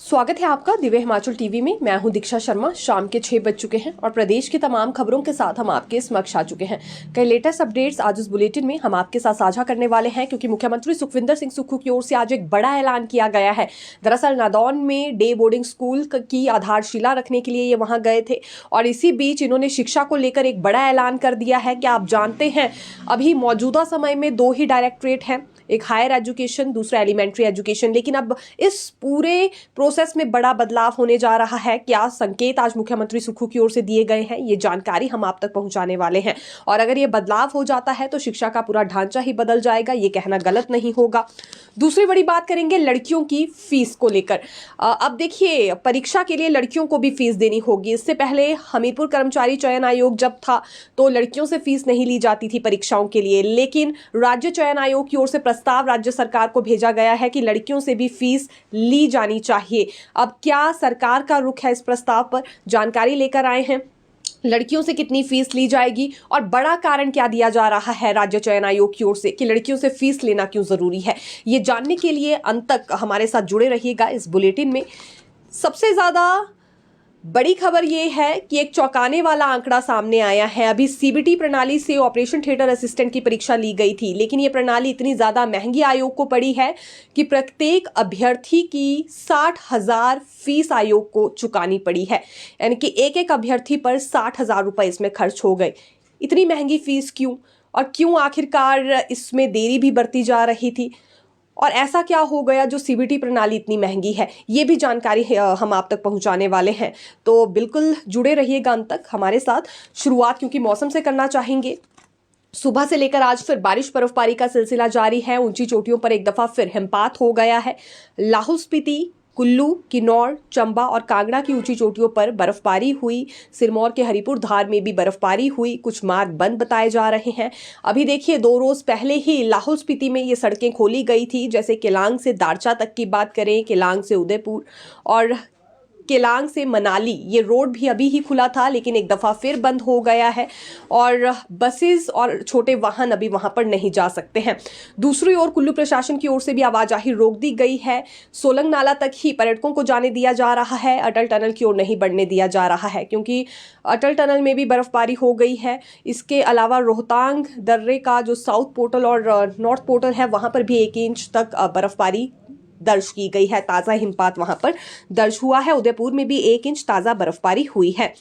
स्वागत है आपका दिव्य हिमाचल टीवी में। मैं हूं दीक्षा शर्मा। शाम के 6 बज चुके हैं और प्रदेश की तमाम खबरों के साथ हम आपके समक्ष आ चुके हैं। कई लेटेस्ट अपडेट्स आज इस बुलेटिन में हम आपके साथ साझा करने वाले हैं, क्योंकि मुख्यमंत्री सुखविंदर सिंह सुक्खू की ओर से आज एक बड़ा ऐलान किया गया है। दरअसल नादौन में डे बोर्डिंग स्कूल की आधारशिला रखने के लिए ये वहां गए थे और इसी बीच इन्होंने शिक्षा को लेकर एक बड़ा ऐलान कर दिया है कि आप जानते हैं अभी मौजूदा समय में 2 ही डायरेक्टरेट हैं, एक हायर एजुकेशन, दूसरा एलिमेंट्री एजुकेशन। लेकिन अब इस पूरे प्रोसेस में बड़ा बदलाव होने जा रहा है। क्या संकेत आज मुख्यमंत्री सुक्खू की ओर से दिए गए हैं, ये जानकारी हम आप तक पहुंचाने वाले हैं। और अगर ये बदलाव हो जाता है तो शिक्षा का पूरा ढांचा ही बदल जाएगा, ये कहना गलत नहीं होगा। दूसरी बड़ी बात करेंगे लड़कियों की फीस को लेकर। अब देखिए, परीक्षा के लिए लड़कियों को भी फीस देनी होगी। इससे पहले हमीरपुर कर्मचारी चयन आयोग जब था तो लड़कियों से फीस नहीं ली जाती थी परीक्षाओं के लिए, लेकिन राज्य चयन आयोग की ओर से प्रस्ताव राज्य सरकार को भेजा गया है कि लड़कियों से भी फीस ली जानी चाहिए। अब क्या सरकार का रुख है इस प्रस्ताव पर, जानकारी लेकर आए हैं। लड़कियों से कितनी फीस ली जाएगी और बड़ा कारण क्या दिया जा रहा है राज्य चयन आयोग की ओर से कि लड़कियों से फीस लेना क्यों जरूरी है, ये जानने के लिए अंत तक हमारे साथ जुड़े रहिएगा इस बुलेटिन में। सबसे ज्यादा बड़ी खबर यह है कि एक चौंकाने वाला आंकड़ा सामने आया है। अभी सीबीटी प्रणाली से ऑपरेशन थिएटर असिस्टेंट की परीक्षा ली गई थी, लेकिन यह प्रणाली इतनी ज्यादा महंगी आयोग को पड़ी है कि प्रत्येक अभ्यर्थी की 60,000 फीस आयोग को चुकानी पड़ी है। यानी कि एक एक अभ्यर्थी पर 60,000 रुपए इसमें खर्च हो गए। इतनी महंगी फीस क्यों, और क्यों आखिरकार इसमें देरी भी बढ़ती जा रही थी, और ऐसा क्या हो गया जो सीबीटी प्रणाली इतनी महंगी है, ये भी जानकारी हम आप तक पहुंचाने वाले हैं। तो बिल्कुल जुड़े रहिएगा अंत तक हमारे साथ। शुरुआत क्योंकि मौसम से करना चाहेंगे। सुबह से लेकर आज फिर बारिश बर्फबारी का सिलसिला जारी है। ऊंची चोटियों पर एक दफा फिर हिमपात हो गया है। लाहौल स्पीति, कुल्लू, किन्नौर, चंबा और कांगड़ा की ऊंची चोटियों पर बर्फबारी हुई। सिरमौर के हरिपुर धार में भी बर्फबारी हुई। कुछ मार्ग बंद बताए जा रहे हैं। अभी देखिए, 2 रोज पहले ही लाहौल स्पीति में ये सड़कें खोली गई थी। जैसे केलांग से दारचा तक की बात करें, केलांग से उदयपुर और केलांग से मनाली, ये रोड भी अभी ही खुला था, लेकिन एक दफा फिर बंद हो गया है और बसेस और छोटे वाहन अभी वहां पर नहीं जा सकते हैं। दूसरी ओर कुल्लू प्रशासन की ओर से भी आवाजाही रोक दी गई है। सोलंग नाला तक ही पर्यटकों को जाने दिया जा रहा है। अटल टनल की ओर नहीं बढ़ने दिया जा रहा है, क्योंकि अटल टनल में भी बर्फबारी हो गई है। इसके अलावा रोहतांग दर्रे का जो साउथ पोर्टल और नॉर्थ पोर्टल है, वहां पर भी 1 इंच तक बर्फबारी दर्ज की गई है। ताजा हिमपात वहां पर दर्ज हुआ है। उदयपुर में भी 1 इंच ताजा बर्फबारी हुई है।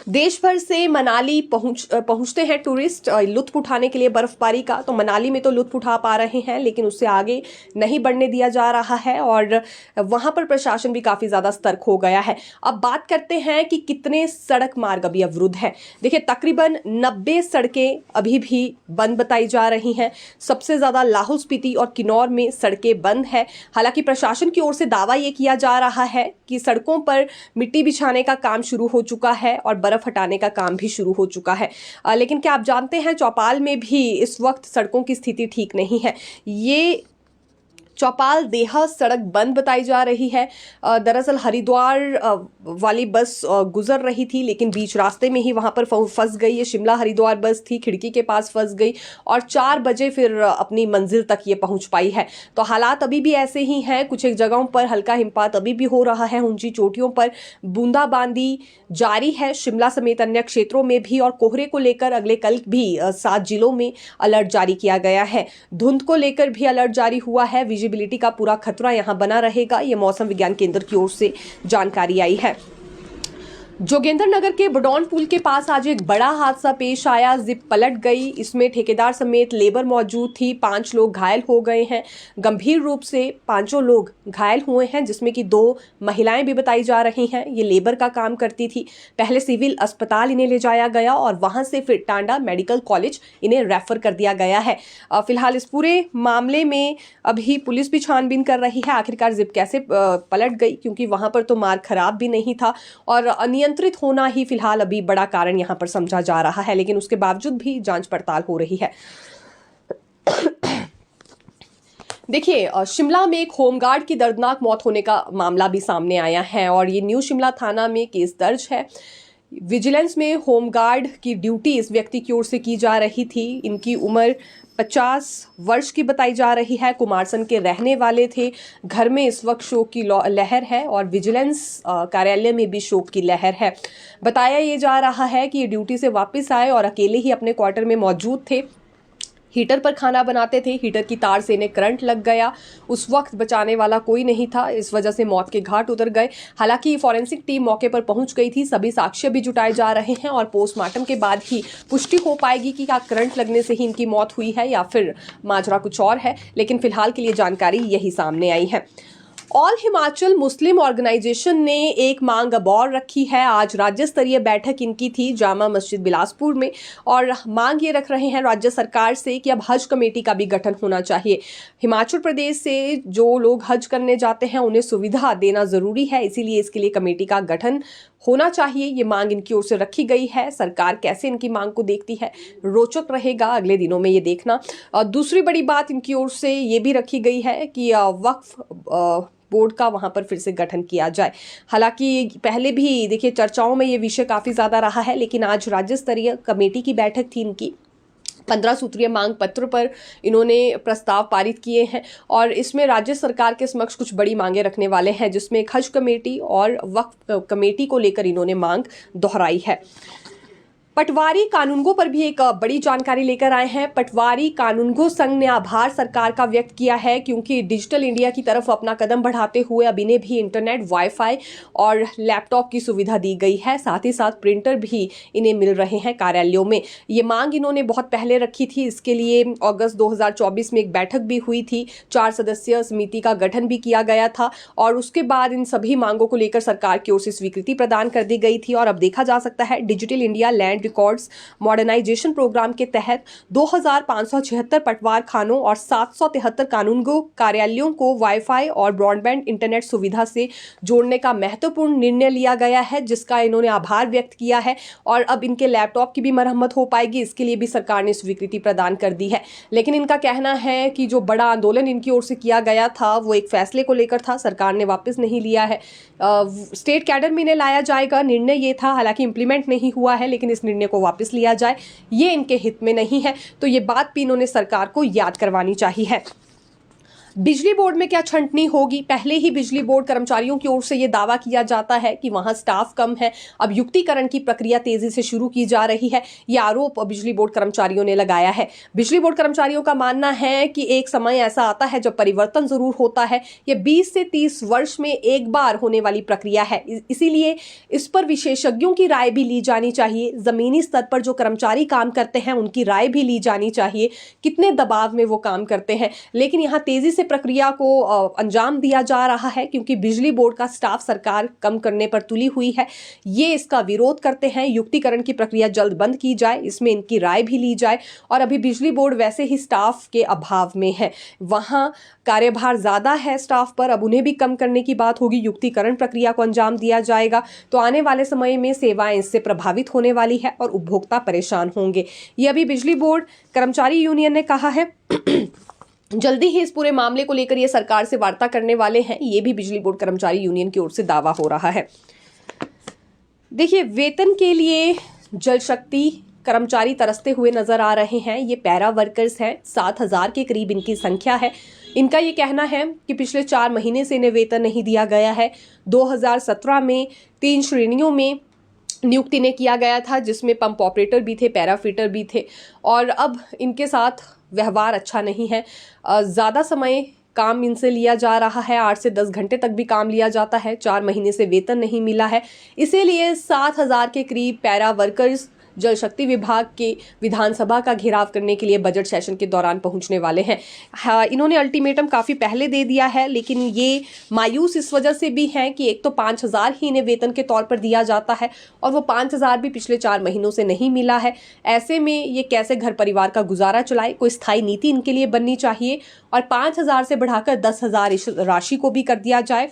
देश भर से मनाली पहुंचते हैं टूरिस्ट लुत्फ उठाने के लिए बर्फबारी का। तो मनाली में तो लुत्फ उठा पा रहे हैं, लेकिन उससे आगे नहीं बढ़ने दिया जा रहा है और वहां पर प्रशासन भी काफी ज्यादा सतर्क हो गया है। अब बात करते हैं कि कितने सड़क मार्ग अभी अवरुद्ध हैं। देखिए, तकरीबन 90 सड़कें अभी भी बंद बताई जा रही हैं। सबसे ज्यादा लाहौल स्पीति और किन्नौर में सड़कें बंद है। हालांकि प्रशासन की ओर से दावा यह किया जा रहा है कि सड़कों पर मिट्टी बिछाने का काम शुरू हो चुका है और बर्फ हटाने का काम भी शुरू हो चुका है। लेकिन क्या आप जानते हैं, चौपाल में भी इस वक्त सड़कों की स्थिति ठीक नहीं है। ये चौपाल देहा सड़क बंद बताई जा रही है। दरअसल हरिद्वार वाली बस गुजर रही थी, लेकिन बीच रास्ते में ही वहां पर फंस गई। ये शिमला हरिद्वार बस थी, खिड़की के पास फंस गई और 4 बजे फिर अपनी मंजिल तक ये पहुंच पाई है। तो हालात अभी भी ऐसे ही हैं। कुछ एक जगहों पर हल्का हिमपात अभी भी हो रहा है। ऊंची चोटियों पर बूंदाबांदी जारी है, शिमला समेत अन्य क्षेत्रों में भी। और कोहरे को लेकर अगले कल भी 7 जिलों में अलर्ट जारी किया गया है। धुंध को लेकर भी अलर्ट जारी हुआ है। विजिबिलिटी का पूरा खतरा यहां बना रहेगा, यह मौसम विज्ञान केंद्र की ओर से जानकारी आई है। जोगिंद्रनगर के बडौन पुल के पास आज एक बड़ा हादसा पेश आया। जिप पलट गई। इसमें ठेकेदार समेत लेबर मौजूद थी। 5 लोग घायल हो गए हैं। गंभीर रूप से 5 लोग घायल हुए हैं, जिसमें कि 2 महिलाएं भी बताई जा रही हैं। ये लेबर का काम करती थी। पहले सिविल अस्पताल इन्हें ले जाया गया और वहां से फिर टांडा मेडिकल कॉलेज इन्हें रेफर कर दिया गया है। फिलहाल इस पूरे मामले में अभी पुलिस भी छानबीन कर रही है, आखिरकार जिप कैसे पलट गई, क्योंकि वहां पर तो मार्ग खराब भी नहीं था और नियंत्रित होना ही फिलहाल अभी बड़ा कारण यहां पर समझा जा रहा है। लेकिन उसके बावजूद भी जांच पड़ताल हो रही है। देखिए, शिमला में एक होमगार्ड की दर्दनाक मौत होने का मामला भी सामने आया है और ये न्यू शिमला थाना में केस दर्ज है। विजिलेंस में होमगार्ड की ड्यूटी इस व्यक्ति की ओर से की जा रही थी। इनकी उम्र 50 वर्ष की बताई जा रही है। कुमारसैन के रहने वाले थे। घर में इस वक्त शोक की लहर है और विजिलेंस कार्यालय में भी शोक की लहर है। बताया ये जा रहा है कि ये ड्यूटी से वापस आए और अकेले ही अपने क्वार्टर में मौजूद थे। हीटर पर खाना बनाते थे। हीटर की तार से इन्हें करंट लग गया। उस वक्त बचाने वाला कोई नहीं था, इस वजह से मौत के घाट उतर गए। हालांकि फॉरेंसिक टीम मौके पर पहुंच गई थी। सभी साक्ष्य भी जुटाए जा रहे हैं और पोस्टमार्टम के बाद ही पुष्टि हो पाएगी कि क्या करंट लगने से ही इनकी मौत हुई है या फिर माजरा कुछ और है। लेकिन फिलहाल के लिए जानकारी यही सामने आई है। ऑल हिमाचल मुस्लिम ऑर्गेनाइजेशन ने एक मांग अब और रखी है। आज राज्य स्तरीय बैठक इनकी थी जामा मस्जिद बिलासपुर में और मांग ये रख रहे हैं राज्य सरकार से कि अब हज कमेटी का भी गठन होना चाहिए। हिमाचल प्रदेश से जो लोग हज करने जाते हैं उन्हें सुविधा देना जरूरी है, इसीलिए इसके लिए कमेटी का गठन होना चाहिए। ये मांग इनकी ओर से रखी गई है। सरकार कैसे इनकी मांग को देखती है, रोचक रहेगा अगले दिनों में ये देखना। दूसरी बड़ी बात इनकी ओर से ये भी रखी गई है कि वक्फ बोर्ड का वहां पर फिर से गठन किया जाए। हालांकि पहले भी देखिए चर्चाओं में ये विषय काफी ज्यादा रहा है, लेकिन आज राज्य स्तरीय कमेटी की बैठक थी इनकी। 15 सूत्रीय मांग पत्र पर इन्होंने प्रस्ताव पारित किए हैं और इसमें राज्य सरकार के समक्ष कुछ बड़ी मांगे रखने वाले हैं, जिसमें एक हज कमेटी और वक्फ कमेटी को लेकर इन्होंने मांग दोहराई है। पटवारी कानूनगो पर भी एक बड़ी जानकारी लेकर आए हैं। पटवारी कानूनगो संघ ने आभार सरकार का व्यक्त किया है, क्योंकि डिजिटल इंडिया की तरफ अपना कदम बढ़ाते हुए अब इन्हें भी इंटरनेट, वाईफाई और लैपटॉप की सुविधा दी गई है। साथ ही साथ प्रिंटर भी इन्हें मिल रहे हैं कार्यालयों में। ये मांग इन्होंने बहुत पहले रखी थी। इसके लिए अगस्त 2024 में एक बैठक भी हुई थी। 4 सदस्यीय समिति का गठन भी किया गया था और उसके बाद इन सभी मांगों को लेकर सरकार की ओर से स्वीकृति प्रदान कर दी गई थी। और अब देखा जा सकता है digital India land records modernisation programme के तहत 2576 पटवार खानों और 773 कानूनगो कार्यालयों को वाईफाई और ब्रॉडबैंड इंटरनेट सुविधा से जोड़ने का महत्वपूर्ण निर्णय लिया गया है, जिसका इन्होंने आभार व्यक्त किया है। और अब इनके लैपटॉप की भी मरम्मत हो पाएगी, इसके लिए भी सरकार ने स्वीकृति प्रदान कर दी है। लेकिन इनका कहना है कि जो बड़ा आंदोलन इनकी ओर से किया गया था वो एक फैसले को लेकर था, सरकार ने वापस नहीं लिया है। स्टेट कैडर में इन्हें लाया जाएगा, निर्णय ये था। हालांकि इंप्लीमेंट नहीं हुआ है, लेकिन इस निर्णय को वापस लिया जाए ये इनके हित में नहीं है। तो ये बात भी इन्होंने सरकार को याद करवानी चाहिए। बिजली बोर्ड में क्या छंटनी होगी? पहले ही बिजली बोर्ड कर्मचारियों की ओर से यह दावा किया जाता है कि वहां स्टाफ कम है। अब युक्तिकरण की प्रक्रिया तेजी से शुरू की जा रही है, यह आरोप बिजली बोर्ड कर्मचारियों ने लगाया है। बिजली बोर्ड कर्मचारियों का मानना है कि एक समय ऐसा आता है जब परिवर्तन जरूर होता है। यह 20 से 30 वर्ष में एक बार होने वाली प्रक्रिया है, इसीलिए इस पर विशेषज्ञों की राय भी ली जानी चाहिए। जमीनी स्तर पर जो कर्मचारी काम करते हैं उनकी राय भी ली जानी चाहिए, कितने दबाव में वो काम करते हैं। लेकिन यहाँ तेजी से प्रक्रिया को अंजाम दिया जा रहा है, क्योंकि बिजली बोर्ड का स्टाफ सरकार कम करने पर तुली हुई है। ये इसका विरोध करते हैं। युक्तिकरण की प्रक्रिया जल्द बंद की जाए, इसमें इनकी राय भी ली जाए। और अभी बिजली बोर्ड वैसे ही स्टाफ के अभाव में है, वहां कार्यभार ज्यादा है स्टाफ पर, अब उन्हें भी कम करने की बात होगी। युक्तिकरण प्रक्रिया को अंजाम दिया जाएगा तो आने वाले समय में सेवाएं इससे प्रभावित होने वाली है और उपभोक्ता परेशान होंगे। ये अभी बिजली बोर्ड कर्मचारी यूनियन ने कहा है। जल्दी ही इस पूरे मामले को लेकर ये सरकार से वार्ता करने वाले हैं, ये भी बिजली बोर्ड कर्मचारी यूनियन की ओर से दावा हो रहा है। देखिए, वेतन के लिए जल शक्ति कर्मचारी तरसते हुए नजर आ रहे हैं। ये पैरा वर्कर्स हैं, 7000 के करीब इनकी संख्या है। इनका ये कहना है कि पिछले 4 महीने से इन्हें वेतन नहीं दिया गया है। 2017 में 3 श्रेणियों में नियुक्ति ने किया गया था, जिसमें पंप ऑपरेटर भी थे, पैरा फिटर भी थे, और अब इनके साथ व्यवहार अच्छा नहीं है। ज़्यादा समय काम इनसे लिया जा रहा है, 8 से 10 घंटे तक भी काम लिया जाता है। 4 महीने से वेतन नहीं मिला है, इसीलिए 7000 के करीब पैरा वर्कर्स जल शक्ति विभाग के विधानसभा का घेराव करने के लिए बजट सेशन के दौरान पहुंचने वाले हैं। हाँ, इन्होंने अल्टीमेटम काफ़ी पहले दे दिया है, लेकिन ये मायूस इस वजह से भी हैं कि एक तो 5000 ही इन्हें वेतन के तौर पर दिया जाता है और वो 5000 भी पिछले 4 महीनों से नहीं मिला है। ऐसे में ये कैसे घर परिवार का गुजारा चलाए? कोई स्थायी नीति इनके लिए बननी चाहिए और 5000 से बढ़ाकर 10,000 इस राशि को भी कर दिया जाए।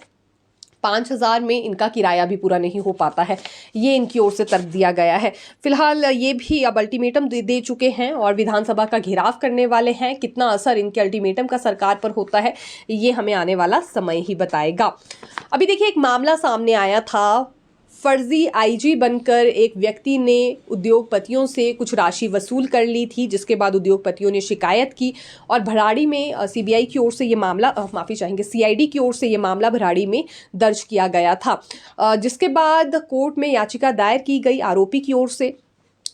5000 में इनका किराया भी पूरा नहीं हो पाता है, ये इनकी ओर से तर्क दिया गया है। फिलहाल ये भी अब अल्टीमेटम दे चुके हैं और विधानसभा का घेराव करने वाले हैं। कितना असर इनके अल्टीमेटम का सरकार पर होता है, ये हमें आने वाला समय ही बताएगा। अभी देखिए, एक मामला सामने आया था फर्जी आईजी बनकर एक व्यक्ति ने उद्योगपतियों से कुछ राशि वसूल कर ली थी, जिसके बाद उद्योगपतियों ने शिकायत की और भराड़ी में सीबीआई की ओर से ये मामला सीआईडी की ओर से ये मामला भराड़ी में दर्ज किया गया था, जिसके बाद कोर्ट में याचिका दायर की गई आरोपी की ओर से,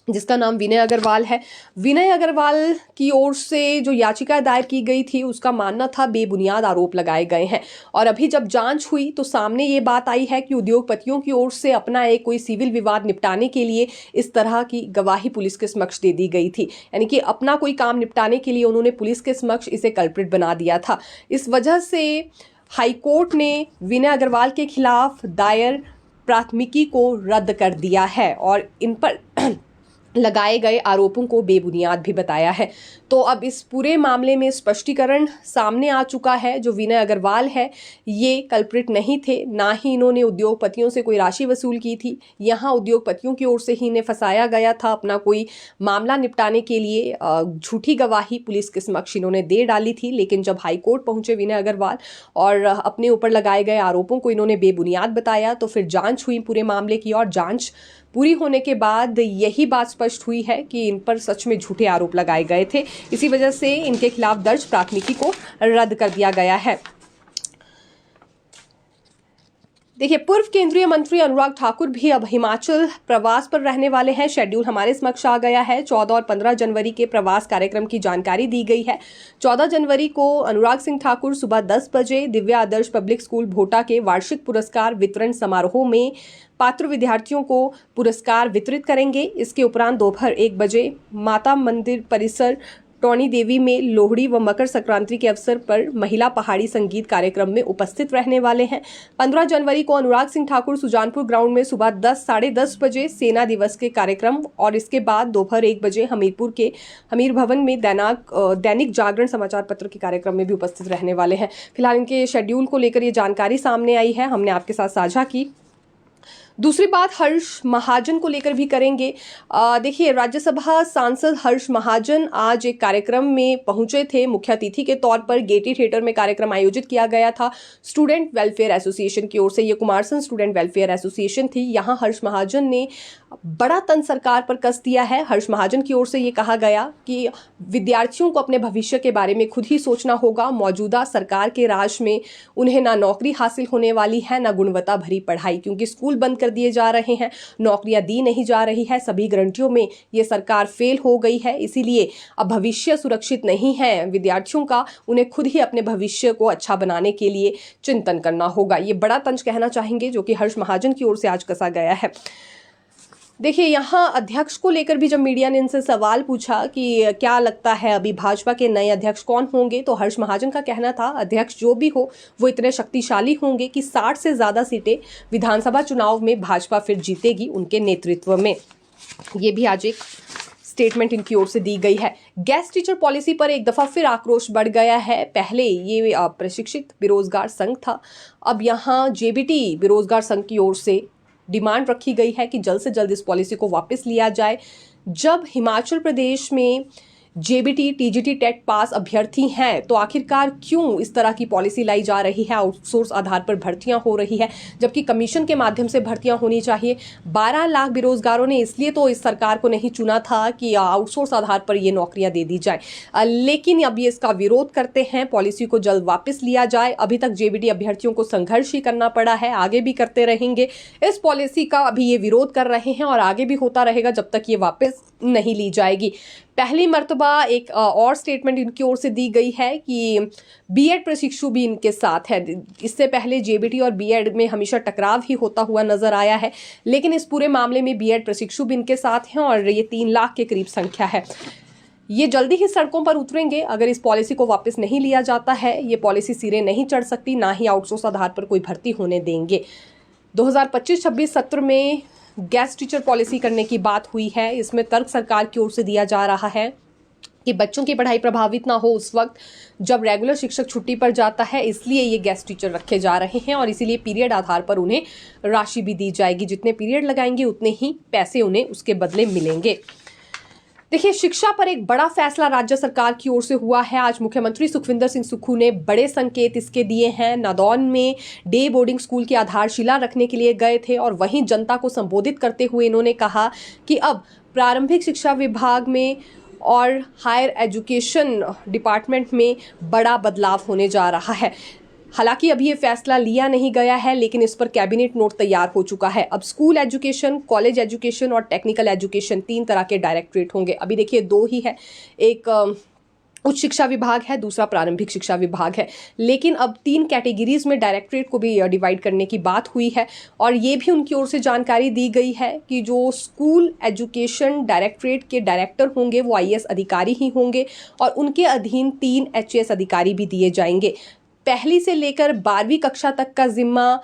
जिसका नाम विनय अग्रवाल है। विनय अग्रवाल की ओर से जो याचिका दायर की गई थी उसका मानना था बेबुनियाद आरोप लगाए गए हैं और अभी जब जांच हुई तो सामने ये बात आई है कि उद्योगपतियों की ओर से अपना एक कोई सिविल विवाद निपटाने के लिए इस तरह की गवाही पुलिस के समक्ष दे दी गई थी, यानी कि अपना कोई काम निपटाने के लिए उन्होंने पुलिस के समक्ष इसे कल्प्रिट बना दिया था। इस वजह से हाईकोर्ट ने विनय अग्रवाल के खिलाफ दायर प्राथमिकी को रद्द कर दिया है और इन पर लगाए गए आरोपों को बेबुनियाद भी बताया है। तो अब इस पूरे मामले में स्पष्टीकरण सामने आ चुका है। जो विनय अग्रवाल है ये कल्प्रिट नहीं थे, ना ही इन्होंने उद्योगपतियों से कोई राशि वसूल की थी। यहाँ उद्योगपतियों की ओर से ही इन्हें फंसाया गया था, अपना कोई मामला निपटाने के लिए झूठी गवाही पुलिस के समक्ष इन्होंने दे डाली थी। लेकिन जब हाईकोर्ट पहुंचे विनय अग्रवाल और अपने ऊपर लगाए गए आरोपों को इन्होंने बेबुनियाद बताया तो फिर जांच हुई पूरे मामले की और जांच पूरी होने के बाद यही बात स्पष्ट हुई है कि इन पर सच में झूठे आरोप लगाए गए थे। इसी वजह से इनके खिलाफ दर्ज प्राथमिकी को रद्द कर दिया गया है। देखिए, पूर्व केंद्रीय मंत्री अनुराग ठाकुर भी अब हिमाचल प्रवास पर रहने वाले हैं। शेड्यूल हमारे समक्ष आ गया है। 14 और 15 जनवरी के प्रवास कार्यक्रम की जानकारी दी गई है। 14 जनवरी को अनुराग सिंह ठाकुर सुबह 10 बजे दिव्या आदर्श पब्लिक स्कूल भोटा के वार्षिक पुरस्कार वितरण समारोह में पात्र विद्यार्थियों को पुरस्कार वितरित करेंगे। इसके उपरांत दोपहर 1 बजे माता मंदिर परिसर टोनी देवी में लोहड़ी व मकर संक्रांति के अवसर पर महिला पहाड़ी संगीत कार्यक्रम में उपस्थित रहने वाले हैं। 15 जनवरी को अनुराग सिंह ठाकुर सुजानपुर ग्राउंड में सुबह 10 साढ़े 10 बजे सेना दिवस के कार्यक्रम और इसके बाद दोपहर 1 बजे हमीरपुर के हमीर भवन में दैनिक जागरण समाचार पत्र के कार्यक्रम में भी उपस्थित रहने वाले हैं। फिलहाल इनके शेड्यूल को लेकर ये जानकारी सामने आई है, हमने आपके साथ साझा की। दूसरी बात हर्ष महाजन को लेकर भी करेंगे। देखिए, राज्यसभा सांसद हर्ष महाजन आज एक कार्यक्रम में पहुंचे थे। मुख्य अतिथि के तौर पर गेटी थिएटर में कार्यक्रम आयोजित किया गया था स्टूडेंट वेलफेयर एसोसिएशन की ओर से। ये कुमारसं स्टूडेंट वेलफेयर एसोसिएशन थी। यहाँ हर्ष महाजन ने बड़ा तंज सरकार पर कस दिया है। हर्ष महाजन की ओर से ये कहा गया कि विद्यार्थियों को अपने भविष्य के बारे में खुद ही सोचना होगा। मौजूदा सरकार के राज में उन्हें ना नौकरी हासिल होने वाली है, ना गुणवत्ता भरी पढ़ाई, क्योंकि स्कूल बंद कर दिए जा रहे हैं, नौकरियां दी नहीं जा रही है, सभी गारंटियों में ये सरकार फेल हो गई है। इसीलिए अब भविष्य सुरक्षित नहीं है विद्यार्थियों का, उन्हें खुद ही अपने भविष्य को अच्छा बनाने के लिए चिंतन करना होगा। ये बड़ा तंज कहना चाहेंगे जो कि हर्ष महाजन की ओर से आज कसा गया है। देखिए, यहाँ अध्यक्ष को लेकर भी जब मीडिया ने इनसे सवाल पूछा कि क्या लगता है अभी भाजपा के नए अध्यक्ष कौन होंगे, तो हर्ष महाजन का कहना था अध्यक्ष जो भी हो वो इतने शक्तिशाली होंगे कि 60 से ज्यादा सीटें विधानसभा चुनाव में भाजपा फिर जीतेगी उनके नेतृत्व में। ये भी आज एक स्टेटमेंट इनकी ओर से दी गई है। गेस्ट टीचर पॉलिसी पर एक दफा फिर आक्रोश बढ़ गया है। पहले ये प्रशिक्षित बेरोजगार संघ था, अब यहाँ जेबीटी बेरोजगार संघ की ओर से डिमांड रखी गई है कि जल्द से जल्द इस पॉलिसी को वापस लिया जाए। जब हिमाचल प्रदेश में जेबीटी टीजीटी टेट पास अभ्यर्थी हैं तो आखिरकार क्यों इस तरह की पॉलिसी लाई जा रही है? आउटसोर्स आधार पर भर्तियां हो रही है, जबकि कमीशन के माध्यम से भर्तियां होनी चाहिए। 12 लाख बेरोजगारों ने इसलिए तो इस सरकार को नहीं चुना था कि आउटसोर्स आधार पर ये नौकरियां दे दी जाए, लेकिन अब ये इसका विरोध करते हैं। पॉलिसी को जल्द वापस लिया जाए। अभी तक जेबीटी अभ्यर्थियों को संघर्ष ही करना पड़ा है, आगे भी करते रहेंगे। इस पॉलिसी का अभी ये विरोध कर रहे हैं और आगे भी होता रहेगा जब तक ये वापस नहीं ली जाएगी। पहली मर्तबा एक और स्टेटमेंट इनकी ओर से दी गई है कि बीएड प्रशिक्षु भी इनके साथ है। इससे पहले जेबीटी और बीएड में हमेशा टकराव ही होता हुआ नजर आया है, लेकिन इस पूरे मामले में बीएड प्रशिक्षु भी इनके साथ हैं और ये 3 लाख के करीब संख्या है। ये जल्दी ही सड़कों पर उतरेंगे अगर इस पॉलिसी को वापस नहीं लिया जाता है। ये पॉलिसी सिरे नहीं चढ़ सकती, ना ही आउटसोर्स आधार पर कोई भर्ती होने देंगे। 2025-26 सत्र में गेस्ट टीचर पॉलिसी करने की बात हुई है। इसमें तर्क सरकार की ओर से दिया जा रहा है कि बच्चों की पढ़ाई प्रभावित ना हो उस वक्त जब रेगुलर शिक्षक छुट्टी पर जाता है, इसलिए ये गेस्ट टीचर रखे जा रहे हैं और इसीलिए पीरियड आधार पर उन्हें राशि भी दी जाएगी। जितने पीरियड लगाएंगे उतने ही पैसे उन्हें उसके बदले मिलेंगे। देखिए, शिक्षा पर एक बड़ा फैसला राज्य सरकार की ओर से हुआ है। आज मुख्यमंत्री सुखविंदर सिंह सुक्खू ने बड़े संकेत इसके दिए हैं। नादौन में डे बोर्डिंग स्कूल की आधारशिला रखने के लिए गए थे और वहीं जनता को संबोधित करते हुए इन्होंने कहा कि अब प्रारंभिक शिक्षा विभाग में और हायर एजुकेशन डिपार्टमेंट में बड़ा बदलाव होने जा रहा है। हालांकि अभी ये फैसला लिया नहीं गया है, लेकिन इस पर कैबिनेट नोट तैयार हो चुका है। अब स्कूल एजुकेशन, कॉलेज एजुकेशन और टेक्निकल एजुकेशन 3 तरह के डायरेक्टरेट होंगे। अभी देखिए 2 ही है, एक उच्च शिक्षा विभाग है, दूसरा प्रारंभिक शिक्षा विभाग है। लेकिन अब 3 कैटेगरीज में डायरेक्टरेट को भी डिवाइड करने की बात हुई है और ये भी उनकी ओर से जानकारी दी गई है कि जो स्कूल एजुकेशन डायरेक्टरेट के डायरेक्टर होंगे वो IAS अधिकारी ही होंगे और उनके अधीन 3 HAS अधिकारी भी दिए जाएंगे। पहली से लेकर 12वीं कक्षा तक का जिम्मा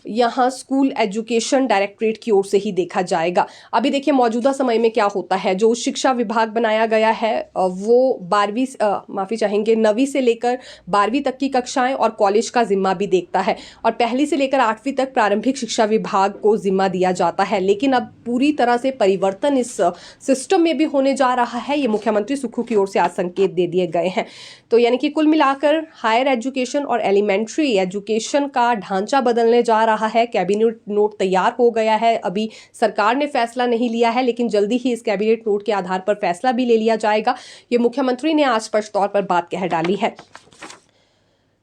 यहाँ स्कूल एजुकेशन डायरेक्टरेट की ओर से ही देखा जाएगा। अभी देखिए मौजूदा समय में क्या होता है, जो शिक्षा विभाग बनाया गया है वो 9वीं से लेकर 12वीं तक की कक्षाएं और कॉलेज का जिम्मा भी देखता है और पहली से लेकर 8वीं तक प्रारंभिक शिक्षा विभाग को जिम्मा दिया जाता है। लेकिन अब पूरी तरह से परिवर्तन इस सिस्टम में भी होने जा रहा है। ये मुख्यमंत्री सुक्खू की ओर से आज संकेत दे दिए गए हैं। तो यानी कि कुल मिलाकर हायर एजुकेशन और एलिमेंट्री एजुकेशन का ढांचा बदलने जा रहा है। कैबिनेट नोट तैयार हो गया है। अभी सरकार ने फैसला नहीं लिया है, लेकिन जल्दी ही इस कैबिनेट नोट के आधार पर फैसला भी ले लिया जाएगा। ये मुख्यमंत्री ने आज स्पष्ट तौर पर बात कह डाली है।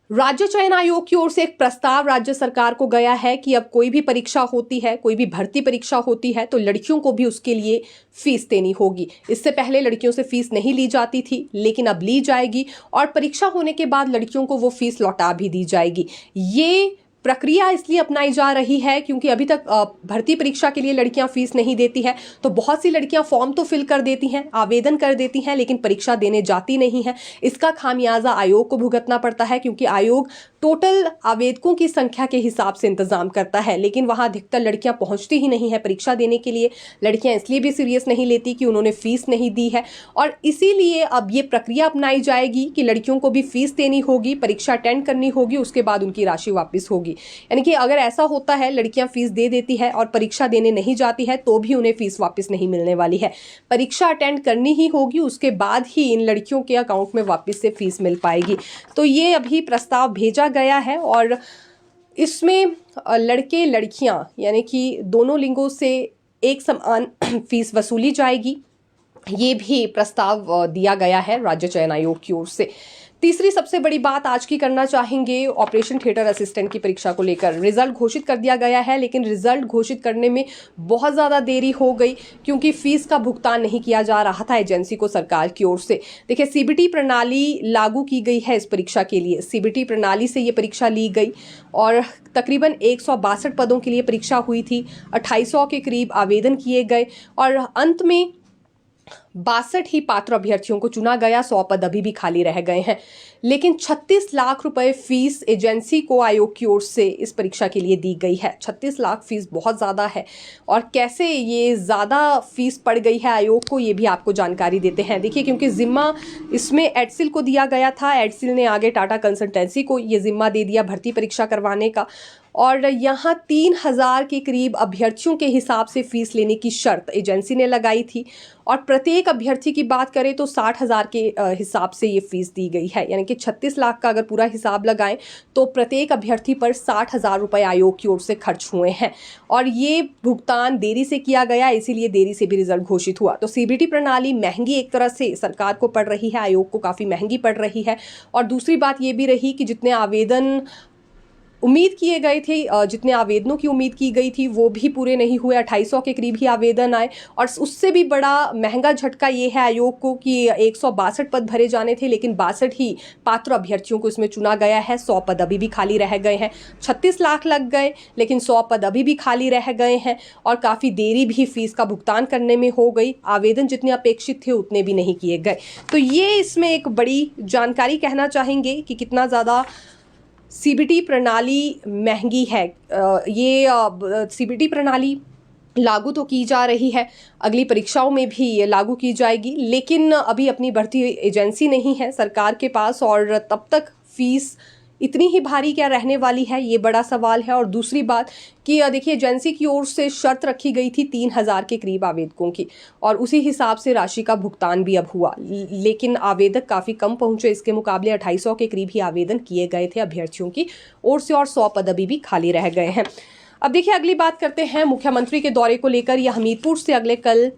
राज्य चयन आयोग की ओर से एक प्रस्ताव राज्य सरकार को गया है कि अब कोई भी परीक्षा होती है, कोई भी भर्ती परीक्षा होती है तो लड़कियों को भी उसके लिए फीस देनी होगी। इससे पहले लड़कियों से फीस नहीं ली जाती थी, लेकिन अब ली जाएगी और परीक्षा होने के बाद लड़कियों को वो फीस लौटा भी दी जाएगी। ये प्रक्रिया इसलिए अपनाई जा रही है क्योंकि अभी तक भर्ती परीक्षा के लिए लड़कियां फीस नहीं देती है, तो बहुत सी लड़कियां फॉर्म तो फिल कर देती हैं, आवेदन कर देती हैं, लेकिन परीक्षा देने जाती नहीं है। इसका खामियाजा आयोग को भुगतना पड़ता है क्योंकि आयोग टोटल आवेदकों की संख्या के हिसाब से इंतजाम करता है, लेकिन वहां अधिकतर लड़कियां पहुंचती ही नहीं है परीक्षा देने के लिए। लड़कियां इसलिए भी सीरियस नहीं लेती कि उन्होंने फीस नहीं दी है और इसीलिए अब ये प्रक्रिया अपनाई जाएगी कि लड़कियों को भी फीस देनी होगी, परीक्षा अटेंड करनी होगी, उसके बाद उनकी राशि वापस होगी। यानी कि अगर ऐसा होता है, लड़कियां फीस दे देती है और परीक्षा देने नहीं जाती है तो भी उन्हें फीस वापस नहीं मिलने वाली है। परीक्षा अटेंड करनी ही होगी, उसके बाद ही इन लड़कियों के अकाउंट में वापस से फीस मिल पाएगी। तो ये अभी प्रस्ताव भेजा गया है और इसमें लड़के लड़कियां यानी कि दोनों लिंगों से एक समान फीस वसूली जाएगी। ये भी प्रस्ताव दिया गया है राज्य चयन आयोग की ओर से। तीसरी सबसे बड़ी बात आज की करना चाहेंगे ऑपरेशन थिएटर असिस्टेंट की परीक्षा को लेकर। रिजल्ट घोषित कर दिया गया है, लेकिन रिजल्ट घोषित करने में बहुत ज़्यादा देरी हो गई क्योंकि फीस का भुगतान नहीं किया जा रहा था एजेंसी को सरकार की ओर से। देखिए, CBT प्रणाली लागू की गई है इस परीक्षा के लिए। CBT प्रणाली से ये परीक्षा ली गई और तकरीबन 162 पदों के लिए परीक्षा हुई थी। 2800 के करीब आवेदन किए गए और अंत में 62 ही पात्र अभ्यर्थियों को चुना गया। 100 पद अभी भी खाली रह गए हैं, लेकिन 36 लाख रुपए फीस एजेंसी को आयोग की ओर से इस परीक्षा के लिए दी गई है। 36 लाख फीस बहुत ज़्यादा है और कैसे ये ज़्यादा फीस पड़ गई है आयोग को, ये भी आपको जानकारी देते हैं। देखिए, क्योंकि जिम्मा इसमें एडसिल को दिया गया था, एडसिल ने आगे टाटा कंसल्टेंसी को ये जिम्मा दे दिया भर्ती परीक्षा करवाने का और यहाँ 3000 के करीब अभ्यर्थियों के हिसाब से फीस लेने की शर्त एजेंसी ने लगाई थी और प्रत्येक अभ्यर्थी की बात करें तो 60,000 के हिसाब से ये फीस दी गई है। यानी कि 36 लाख का अगर पूरा हिसाब लगाएं तो प्रत्येक अभ्यर्थी पर 60,000 रुपये आयोग की ओर से खर्च हुए हैं और ये भुगतान देरी से किया गया, इसीलिए देरी से भी रिजल्ट घोषित हुआ। तो CBT प्रणाली महंगी एक तरह से सरकार को पड़ रही है, आयोग को काफ़ी महंगी पड़ रही है। और दूसरी बात ये भी रही कि जितने आवेदन उम्मीद किए गए थे, जितने आवेदनों की उम्मीद की गई थी वो भी पूरे नहीं हुए। 2800 के करीब ही आवेदन आए और उससे भी बड़ा महंगा झटका ये है आयोग को कि 162 पद भरे जाने थे, लेकिन 62 ही पात्र अभ्यर्थियों को इसमें चुना गया है। 100 पद अभी भी खाली रह गए हैं। 36 लाख लग गए, लेकिन 100 पद अभी भी खाली रह गए हैं और काफ़ी देरी भी फीस का भुगतान करने में हो गई। आवेदन जितने अपेक्षित थे उतने भी नहीं किए गए। तो ये इसमें एक बड़ी जानकारी कहना चाहेंगे कि कितना ज़्यादा CBT प्रणाली महंगी है। ये CBT प्रणाली लागू तो की जा रही है, अगली परीक्षाओं में भी ये लागू की जाएगी, लेकिन अभी अपनी भर्ती एजेंसी नहीं है सरकार के पास और तब तक फीस इतनी ही भारी क्या रहने वाली है, ये बड़ा सवाल है। और दूसरी बात कि देखिए एजेंसी की ओर से शर्त रखी गई थी 3000 के करीब आवेदकों की, और उसी हिसाब से राशि का भुगतान भी अब हुआ, लेकिन आवेदक काफ़ी कम पहुंचे। इसके मुकाबले 250 के करीब ही आवेदन किए गए थे अभ्यर्थियों की ओर से, और 100 पद अभी भी खाली रह गए हैं। अब देखिए अगली बात करते हैं मुख्यमंत्री के दौरे को लेकर। यह हमीरपुर से अगले कल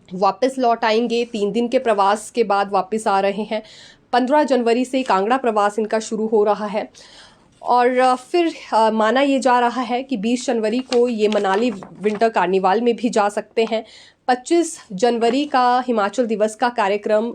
वापस लौट आएंगे। 3 दिन के प्रवास के बाद वापस आ रहे हैं। 15 जनवरी से कांगड़ा प्रवास इनका शुरू हो रहा है, और फिर माना ये जा रहा है कि 20 जनवरी को ये मनाली विंटर कार्निवाल में भी जा सकते हैं। 25 जनवरी का हिमाचल दिवस का कार्यक्रम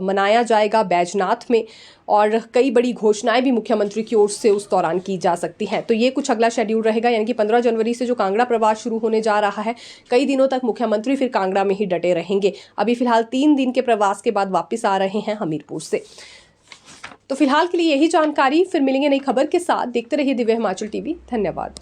मनाया जाएगा बैजनाथ में, और कई बड़ी घोषणाएं भी मुख्यमंत्री की ओर से उस दौरान की जा सकती हैं। तो ये कुछ अगला शेड्यूल रहेगा, यानी कि 15 जनवरी से जो कांगड़ा प्रवास शुरू होने जा रहा है, कई दिनों तक मुख्यमंत्री फिर कांगड़ा में ही डटे रहेंगे। अभी फिलहाल 3 दिन के प्रवास के बाद वापस आ रहे हैं हमीरपुर से। तो फिलहाल के लिए यही जानकारी, फिर मिलेंगे नई खबर के साथ। देखते रहिए दिव्य हिमाचल टीवी। धन्यवाद।